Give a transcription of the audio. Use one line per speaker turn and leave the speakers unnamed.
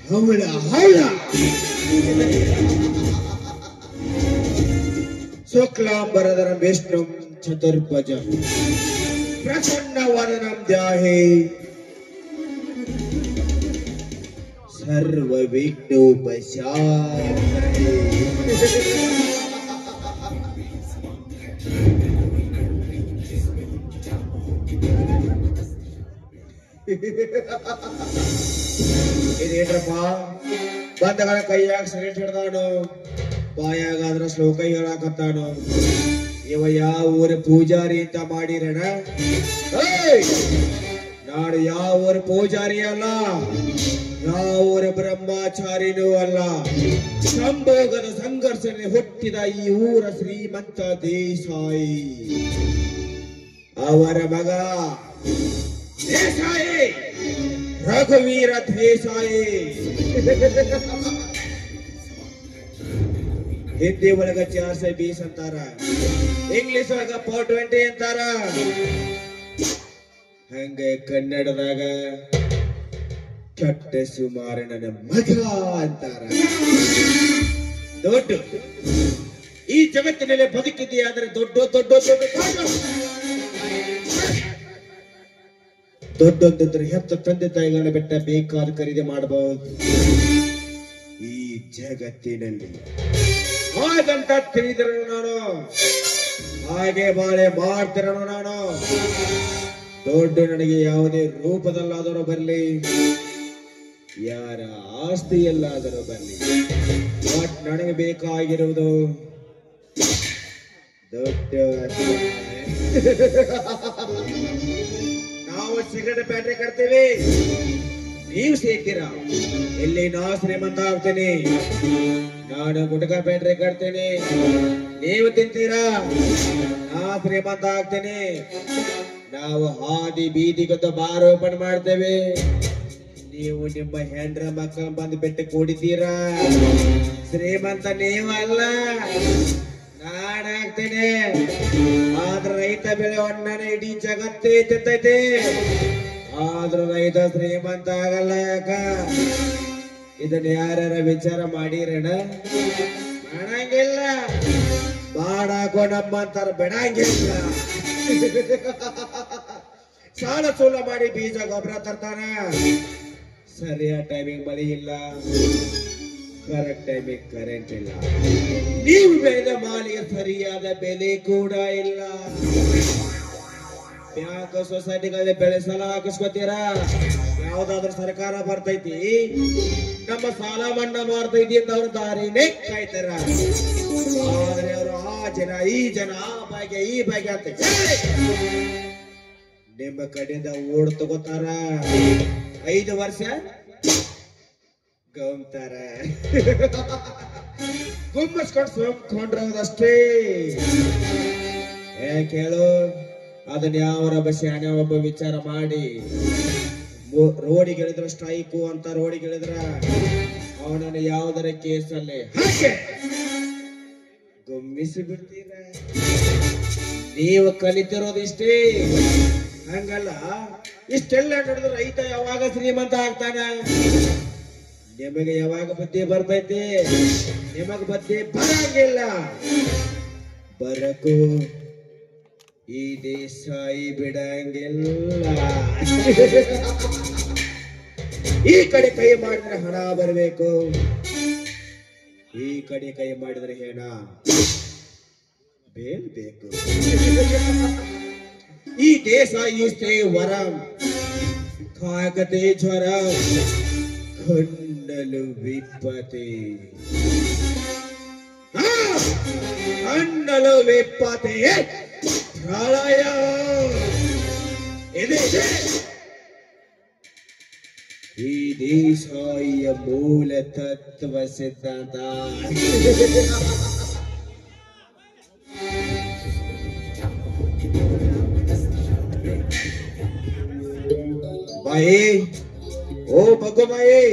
ಹೌಳ ಹೌಳ ಶುಕ್ಲಾಂಬರಧರಂ ವಿಷ್ಣುಂ ಚತುರ್ಭುಜಂ ಪ್ರಸನ್ನವದನಂ ಧ್ಯಾಯೇ ಸರ್ವವಿಘ್ನೋಪಶಾಂತಯೇ. ಇದೇನ್ರಪ್ಪ ಬಂದಗಳ ಕೈಯಾಗ ಸಿಗರೇಟ್ ಹಿಡ್ದಾನು, ಬಾಯಾಗಾದ್ರ ಶ್ಲೋಕ ಹೇಳಾಕತ್ತಾನು. ಇವ ಯಾವ ಊರ ಪೂಜಾರಿ ಅಂತ ಮಾಡಿರಣ? ನಾನು ಯಾವ ಊರ ಪೂಜಾರಿ ಅಲ್ಲ, ಯಾವ ಊರ ಬ್ರಹ್ಮಚಾರಿನೂ ಅಲ್ಲ. ಸಂಭೋಗದ ಸಂಘರ್ಷಣೆ ಹುಟ್ಟಿದ ಈ ಊರ ಶ್ರೀಮಂತ ದೇಸಾಯಿ, ಅವರ ಮಗ ದೇಸಾಯಿ, ರಘುವೀರ ದೇಸಾಯಿ. ಹಿಂದಿ ಒಳಗ 420 ಅಂತಾರ, ಇಂಗ್ಲಿಷ್ ಒಳಗ 420 ಅಂತಾರ. ಹಂಗ ಕನ್ನಡದಾಗ ಕೆಟ್ಟ ಸುಮಾರು ನನ್ನ ಮಗ ಅಂತಾರ. ದೊಡ್ಡ ಈ ಜಗತ್ತಿನಲ್ಲಿ ಬದುಕಿದೆಯಾದ್ರೆ ದೊಡ್ಡ ದೊಡ್ಡ ದೊಡ್ಡ ದೊಡ್ಡೊಂದಿದ್ರೆ ಹೆತ್ತ ತಂದೆ ತಾಯಿಗಳನ್ನ ಬೆಟ್ಟ ಬೇಕಾದ ಖರೀದಿ ಮಾಡಬಹುದು ಈ ಜಗತ್ತಿನಲ್ಲಿ. ಹಾಗಂತ ತಿಳಿದಿರೋನು ನಾನು, ಹಾಗೆ ಬಾಳೆ ಮಾಡ್ತಿರೋನು ನಾನು. ದೊಡ್ಡ ನನಗೆ ಯಾವುದೇ ರೂಪದಲ್ಲಾದರೂ ಬರಲಿ, ಯಾರ ಆಸ್ತಿಯಲ್ಲಾದರೂ ಬರಲಿ, ಬಟ್ ನನಗೆ ಬೇಕಾಗಿರುವುದು ದೊಡ್ಡ. ನಾವು ಸಿಗರೇಟ್ ಬ್ಯಾಟ್ರಿ ಕಟ್ತೇವೆ, ನೀವು ಸೇರ್ತೀರಾ. ಇಲ್ಲಿ ನಾ ಶ್ರೀಮಂತ ಆಗ್ತೇನೆ, ನಾನು ಗುಟಕ ಬ್ಯಾಟ್ರಿ ಕಟ್ತೇನೆ, ನೀವು ತಿಂತೀರಾ. ನಾ ಶ್ರೀಮಂತ ಆಗ್ತೇನೆ. ನಾವು ಹಾದಿ ಬೀದಿಗೊತ್ತ ಬಾರ್ ಓಪನ್ ಮಾಡ್ತೇವೆ, ನೀವು ನಿಮ್ಮ ಹೆಂಡ್ರ ಮಕ್ಕಳ ಬಂದು ಬೆಟ್ಟ ಕೂಡಿತೀರಾ. ಶ್ರೀಮಂತ ನೀವಲ್ಲ, ನಾನಾಗ್ತೇನೆ. ಆದ್ರ ರೈತ ಬೆಳೆ ಅಣ್ಣನ ಇಡೀ ಜಗತ್ತೇ ತಿಂತೈತೆ, ಆದ್ರೂ ರೈತ ಶ್ರೀಮಂತ ಆಗಲ್ಲ. ಯಾಕ? ಇದನ್ನ ಯಾರ್ಯಾರ ವಿಚಾರ ಮಾಡಿರಣ? ಮಾಡಂಗಿಲ್ಲ. ಮಾಡಾಕೋ ನಮ್ಮಂತಾರ ಬಿಡಂಗಿಲ್ಲ. ಸಾಲ ಸೂಲ ಮಾಡಿ ಬೀಜ ಗೊಬ್ಬರ ತರ್ತಾನ, ಸರಿಯಾದ ಟೈಮಿಂಗ್ ಮಳಿ ಇಲ್ಲ, ಕರೆಕ್ಟ್ ಟೈಮಿಗೆ ಕರೆಂಟ್ ಇಲ್ಲ, ನೀವು ಬೆಳೆದ ಮಾಲಿಗೆ ಸರಿಯಾದ ಬೆಲೆ ಕೂಡ ಇಲ್ಲ. ಬ್ಯಾಂಕ್ ಸೊಸೈಟಿಗಳಲ್ಲಿ ಬೆಳೆ ಸಾಲ ಹಾಕಿಸ್ಕೊತೀರಾ. ಯಾವ್ದಾದ್ರು ಸರ್ಕಾರ ಬರ್ತೈತಿ, ನಮ್ಮ ಸಾಲ ಮನ್ನಾ ಮಾಡ್ತೈತಿ ಅಂತ ಅವ್ರ ದಾರಿನೇ ಕಾಯ್ತಾರ. ಆದ್ರೆ ಅವರು ಆ ಜನ ಈ ಜನ ಆ ಭಾಗ್ಯ ಈ ಭಾಗ್ಯ ಅಂತ ನಿಮ್ಮ ಕಡೆಯಿಂದ ಓಡ್ ತಗೋತಾರ. 5 ವರ್ಷ ಗಮ್ತಾರ, ಗುಮ್ಮಸ್ಕೊಂಡು ಸೋಮ್ಕೊಂಡ್ರದಷ್ಟೇ. ಕೇಳು, ಅದನ್ನ ಯಾವರೊಬ್ಬ ಶಾನೆ ಒಬ್ಬ ವಿಚಾರ ಮಾಡಿ ರೋಡಿಗೆ ಇಳಿದ್ರ ಸ್ಟ್ರೈಕು ಅಂತ ರೋಡಿಗೆ ಇಳಿದ್ರ ಅವನನ್ನು ಯಾವ್ದರ ಕೇಸಲ್ಲಿ ಹಾಗೆ ಗುಮ್ಮಿಸಿ ಬಿಡ್ತೀರ. ನೀವು ಕಲಿತಿರೋದಿಷ್ಟೇ, ಹಂಗಲ್ಲ. ಇಷ್ಟೆಲ್ಲ ನಡೆದ್ರೆ ರೈತ ಯಾವಾಗ ಶ್ರೀಮಂತ ಆಗ್ತಾನ? ನಿಮಗೆ ಯಾವಾಗ ಬುದ್ಧಿ ಬರ್ತೈತಿ? ನಿಮಗ ಬುದ್ಧಿ ಬರಂಗಿಲ್ಲ. ಬರಕು ಈ ದೇಸಾಯಿ ಬಿಡಂಗಿಲ್ಲ. ಈ ಕಡೆ ಕೈ ಮಾಡಿದ್ರೆ ಹಣ ಬರಬೇಕು, ಈ ಕಡೆ ಕೈ ಮಾಡಿದ್ರೆ ಹೆಣ ಬೇಲ್ಬೇಕು. ಈ ದೇಸಾಯಿಸ್ತೇ ವರಂ ಕಾಗತೆ ಜ್ವರ ಖಂಡಲು ವಿಪತೆ. ಖಂಡಲು ವಿಪತೆ ಪ್ರಳಯ. ಇದೆ ಈ ದೇಸಾಯಿಯ ಮೂಲ ತತ್ವ ಸಿದ್ಧಾಂತ. ಬಾಯಿ, ಓ ಬಗ್ಗು ಬಾಯಿ,